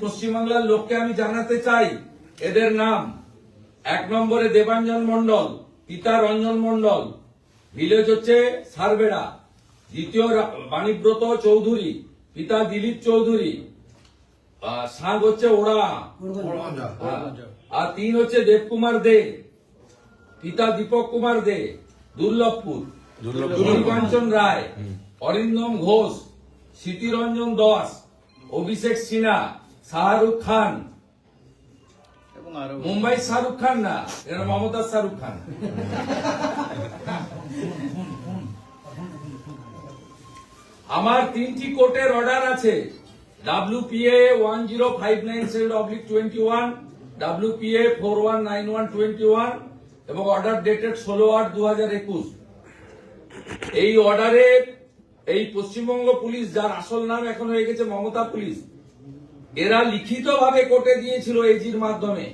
পশ্চিমবাংলার লোককে আমি জানাতে চাই এদের নাম। 1 নম্বরে দেবাঞ্জন মন্ডল, পিতা রঞ্জন মন্ডল, ভিলেজ হচ্ছে সারবেড়া। দ্বিতীয় বাণীব্রত চৌধুরী, পিতা দিলীপ চৌধুরী, সাগ হচ্ছে ওড়া। আর 3 হচ্ছে দেবকুমার দে, পিতা দীপক কুমার দে, দুর্লভপুর। কাঞ্চন রায়, অরিন্দম ঘোষ, স্মৃতিরঞ্জন দাস, অভিষেক সিনহা, শাহরুখ খান। মুম্বাই শাহরুখ খান না, এরা মমতাজ শাহরুখ খান। আমার 3টি কোর্টের অর্ডার আছে। WPA 10597/21, WPA 4191/21 এবং অর্ডার ডেটেড 16/8/2021। এই অর্ডারে এই পশ্চিমবঙ্গ পুলিশ, যার আসল নাম এখন হয়ে গেছে মমতা পুলিশ, এরা লিখিতভাবে কোর্টে দিয়েছিল এজির মাধ্যমে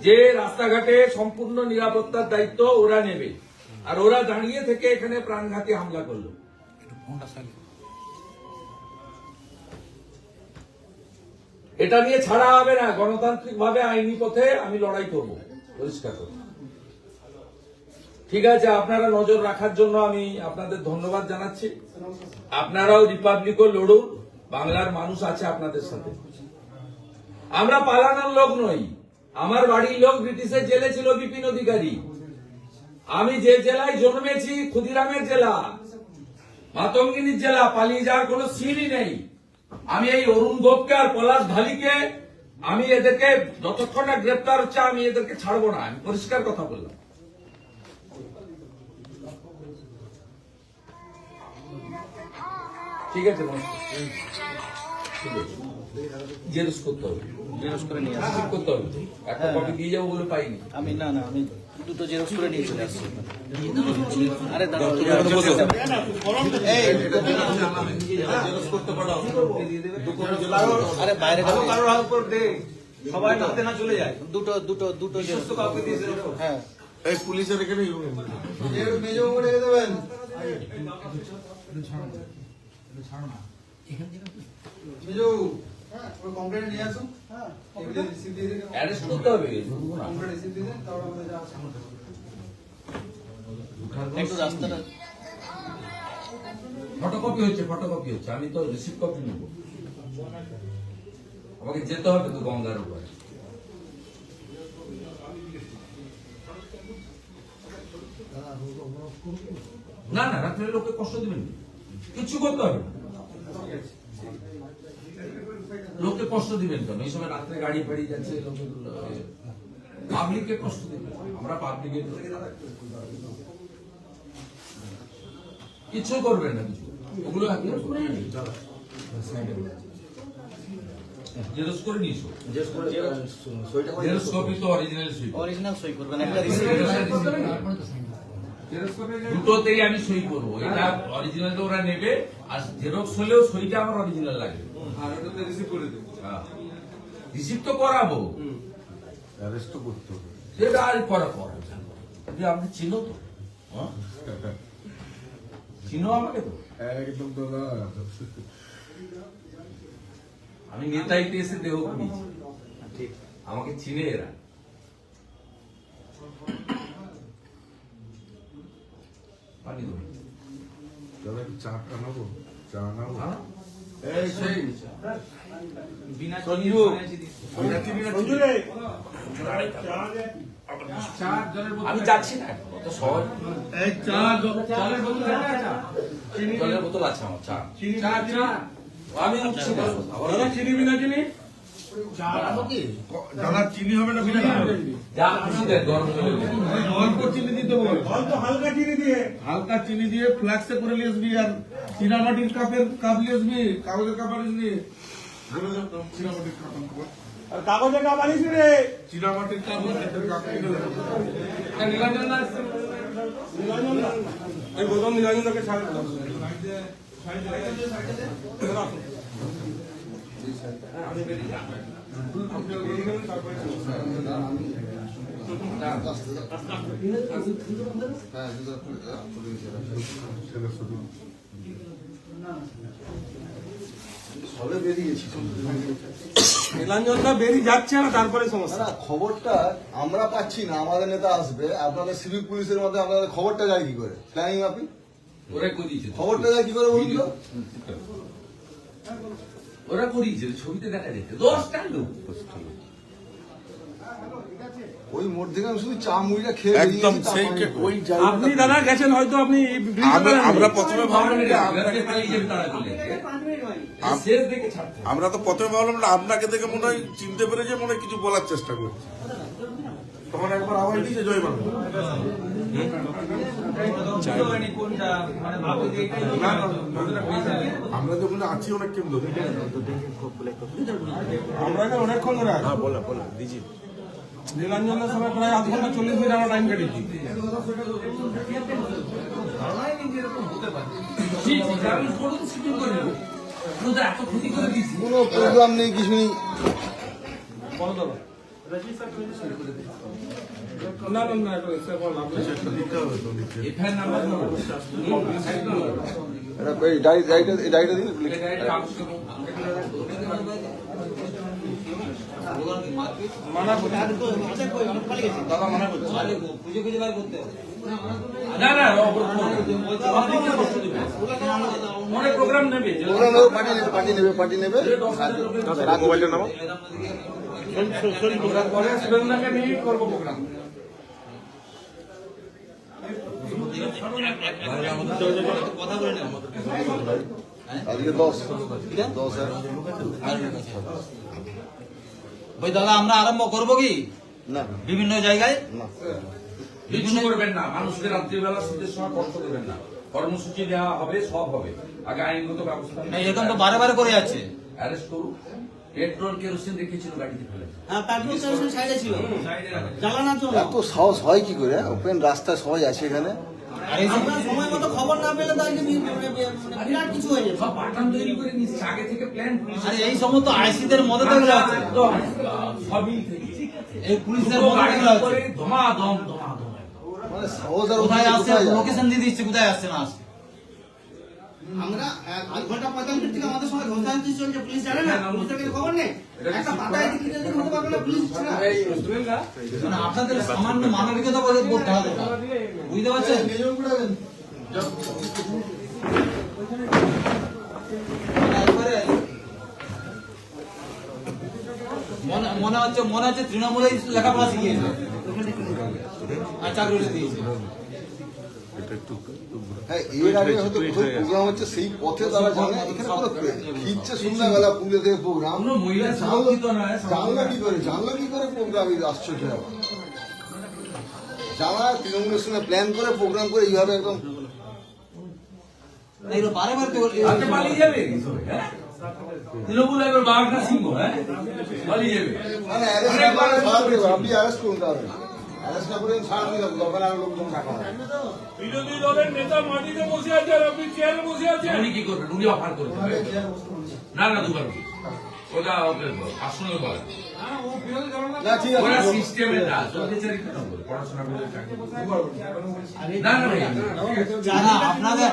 যে রাস্তাঘাটে সম্পূর্ণ নিরাপত্তার দায়িত্ব ওরা নেবে। আর ওরা দাঁড়িয়ে থেকে এখানে প্রাণঘাতী হামলা করলো। এটা নিয়ে ছাড়া হবে না। গণতান্ত্রিক ভাবে আইনি পথে আমি লড়াই করব, পরিষ্কার করব। ঠিক আছে, আপনারা নজর রাখার জন্য আমি আপনাদের ধন্যবাদ জানাচ্ছি। আপনারাও রিপাবলিকও লড়ুন, বাংলার মানুষ আছে আপনাদের সাথে। আমরা পালানোর লোক নই। আমার বাড়ির লোক ব্রিটিশের জেলে ছিল, বিপিন অধিকারী। আমি যে জেলায় জন্মেছি, ক্ষুদিরামের জেলা, মাতঙ্গিনীর জেলা, পালিয়ে যাওয়ার কোন সিনই নেই। আমি এই অরুণ গোপকে আর পলাশ ঢালিকে, আমি এদেরকে যতক্ষণ না গ্রেপ্তার হচ্ছে আমি এদেরকে ছাড়বো না। আমি পরিষ্কার কথা বললাম। ঠিক আছে, জেরক্স করতে হবে, জেরক্স করে নিয়ে আসছি। করতে হবে। একটা কপি দিয়ে যাবো বলে পাইনি আমি আমি 2টো জেরক্স করে নিয়ে চলে আসছি। আরে আরে বাইরে সবাই নামতে না চলে যায়। দুটো জেরক্স কপি দিয়ে। হ্যাঁ, এই পুলিশের এখানে মেজো করে দেবেন। মেজো ওই কমপ্লেন্ট নিয়ে আসুন। হ্যাঁ, কমপ্লেন্ট রিসিভ দিয়ে দিন। অ্যারেস্ট করতে হবে। কমপ্লেন্ট রিসিভ দিয়ে দিন, তারপর আমাদের যা সামনে একটু রাস্তাটা ফটোকপি হচ্ছে, আমি তো রিসিভ কপি নেব। আমাকে যেতে হবে তো গঙ্গার উপরে। না না, রাত্রে লোকে কষ্ট দিবেন, কিছু করতে হবে না। লোককে কষ্ট দিবেন কেন? এই সময় রাত্রে গাড়ি ফাড়ি যাচ্ছে, পাবলিককে কষ্ট দিবেন। আমরা পাবলিকের কিছু করবেন না, কিছু ওগুলো জেরক্স করে নিস। জেরক্স কপি তো অরিজিনাল সই করবেন। একটা রিসিভ দুটোতেই আমি সই করবো। এটা অরিজিনাল তো ওরা নেবে, আর জেরক্স হলেও সইটা আমার অরিজিনাল লাগবে। রিসিভ তো করাবো, অ্যারেস্ট করতে হবে। সেটা আর করা আপনি চিনো তো, চিনো আমাকে তো। একদম দাদা, আমি নেতাইতে এসে দেহ নিয়েছি, ঠিক। আমাকে চিনে এরা। পানি দেবো দাদা একটু চাটা নেবো, চা নেবো। এই সেই আমি যাচ্ছি না, অত সহজ। জলের বোতল আছে আমার, চা আমি উঠছি না। চিনি বিনা চিনি দাদা, চিনি হবে না বিনা? যা খুশি দেয়, গরম করে দেয়। অল্প চিনি দিতে বল, হালকা চিনি দিয়ে ফ্লাক্সে করে নিয়ে আসবি। আর চীনামাটির কাপ নিয়ে আসবি, কাগজের কাপ আনিস নি। চীনামাটির কাপ আনবো। আর কাগজে কাপ আনিস রে। চীনামাটির কাপ নিরঞ্জন না এই গৌতম নিরঞ্জনকে ছাড় দাও। আমি বেরিয়ে যাব। আপনি বেরিয়ে গেলেন, তারপরে ছেলে শুধু সবে বেরিয়েছি নীলাঞ্জনটা বেরিয়ে যাচ্ছে না, তারপরে সমস্যা। না খবরটা আমরা পাচ্ছি না, আমাদের নেতা আসবে, আপনাদের সিভিক পুলিশের মধ্যে আপনাদের খবরটা যায় কি করে? প্ল্যানিং মাফিক ওরা করিয়েছে, খবরটা যায় কি করে বলুন তো? ওরা করিয়েছে, ছবিতে দেখা যেত 10টা লোক। ওই মোড় থেকে আমি শুধু চা মুড়িটা খেয়ে একদম বেরিয়েছি, সেই তারপরে ওই আপনি দাদা গেছেন হয়তো, আপনি আমরা প্রথমে ভাবলাম যে আপনাকে পালিয়ে যাবে তারা বলে। শেষ দেখে ছাড়তে হবে। আমরা তো প্রথমে ভাবলাম না, আপনাকে দেখে মনে হয় চিনতে পেরেছে, মনে হয় কিছু বলার চেষ্টা করছে, তখন একবার আওয়াজ দিয়েছে জয় বাংলা। কোনটা মানে ভাবো যে এটাই না, না, আমরা তো ওখানে আছি অনেকক্ষণ ধরে, আমরা এখানে অনেকক্ষণ ধরে আছি। নীলাঞ্জনের সময় প্রায় আধ ঘন্টা 40 মিনিট আমরা টাইম কেটেছি। ঠিক, ঠিক, আমি কোনো তো শুটিং করে নেবো। ওদের এত ক্ষতি করে দিয়েছি। কোনো প্রোগ্রাম নেই, কিছু নেই। না না না, এটা এসে বল, আপনি এফআইআর নাম্বার বলো। এটা এই ডায়েরিটা দিন। এটা একটা কাগজ করো। মানা করছি, দাদা মানা করছি। খুঁজে খুঁজে বার করতে হবে। না না, অনেক প্রোগ্রাম নেবে। প্রোগ্রাম নেবে, পার্টি নেবে। মোবাইলটা নামা। পরে সুরেন্দ্রকে নিয়ে করবো প্রোগ্রাম। কথা বলে নেব। আজকে 10 ভাই দাদা আমরা আরম্ভ করবো কি না বিভিন্ন জায়গায়? না কিছু করবেন না, মানুষকে রাত্রিবেলা শীতের সময় কষ্ট দেবেন না। কর্মসূচি দেওয়া হবে, সব হবে। আগে আইনগত ব্যবস্থা না, এরকম তো বারে বারে করে যাচ্ছে। অ্যারেস্ট করুন। পেট্রোল কেরোসিন রেখেছিল গাড়িতে ফেলে। হ্যাঁ, পেট্রোল স্টেশন সাইডে ছিল, জ্বালানোর জন্য। এত সাহস হয় কি করে? ওপেন রাস্তায় সবাই আছে এখানে। আর এই যে আমরা সময় মতো খবর না পেলে তো আজকে বিরাট কিছু হয়ে যেত। সব পাঠান তৈরি করে নিচ্ছে আগে থেকে প্ল্যান। আর এই সমস্ত আইসিদের মদত দেওয়া হচ্ছে, সবই থেকে এই পুলিশের মদত দেওয়া হচ্ছে। ধমাধম। মানে সাহস আর কোথায় আসছে কোথায় যায়? লোকেশন দিয়ে দিচ্ছে, কোথায় আসছে না আসছে। আমরা 1 ঘন্টা 45 মিনিট থেকে আমাদের সঙ্গে ধস্তাধস্তি চলছে, পুলিশ জানে না, পুলিশের কাছে খবর নেই। একটা পাতা এদিকে এদিকে হতে পারবে না, পুলিশ ছাড়া। মানে আপনাদের সামান্য মানবিকতা বলে করতে হবে, বুঝতে পারছেন? একবারে মনে হচ্ছে তৃণমূলে লেখাপড়া শিখিয়েছে আর চাকরি দিয়েছে। হ্যাঁ, এর আগে হয়তো কোথাও প্রোগ্রাম হচ্ছে, সেই পথে তারা জানে। এখানে কোনো খিচ্ছে সন্ধ্যাবেলা পুলে থেকে প্রোগ্রাম। কোনো মহিলা সুরক্ষিত নয়। জানলা কি করে প্রোগ্রাম? আশ্চর্য ব্যাপার। যারা তৃণমূলের সঙ্গে প্ল্যান করে প্রোগ্রাম করে এইভাবে একদম এগুলো বারে বার আজকে পালিয়ে যাবে হ্যাঁ? তৃণমূল এবার বাঘটা সিংহ, হ্যাঁ পালিয়ে যাবে। মানে অ্যারেস্ট না করে ছাড় দেবে। আপনি অ্যারেস্ট করুন, তাহলে অ্যারেস্ট না করে ছাড় দিন, দরকার আর লোকজন রাখা হবে। বিরোধী দলের নেতা মাটিতে বসে আছে আর আপনি চেয়ারে বসে আছেন। উনি কি করবেন? উনি অফার করবেন না, না দুবার ওটা আসলে বলেন না ঠিক ওরা আছে। সিস্টেমে না সরকারি পড়াশোনা করে চাকরি। না না ভাই আপনাদের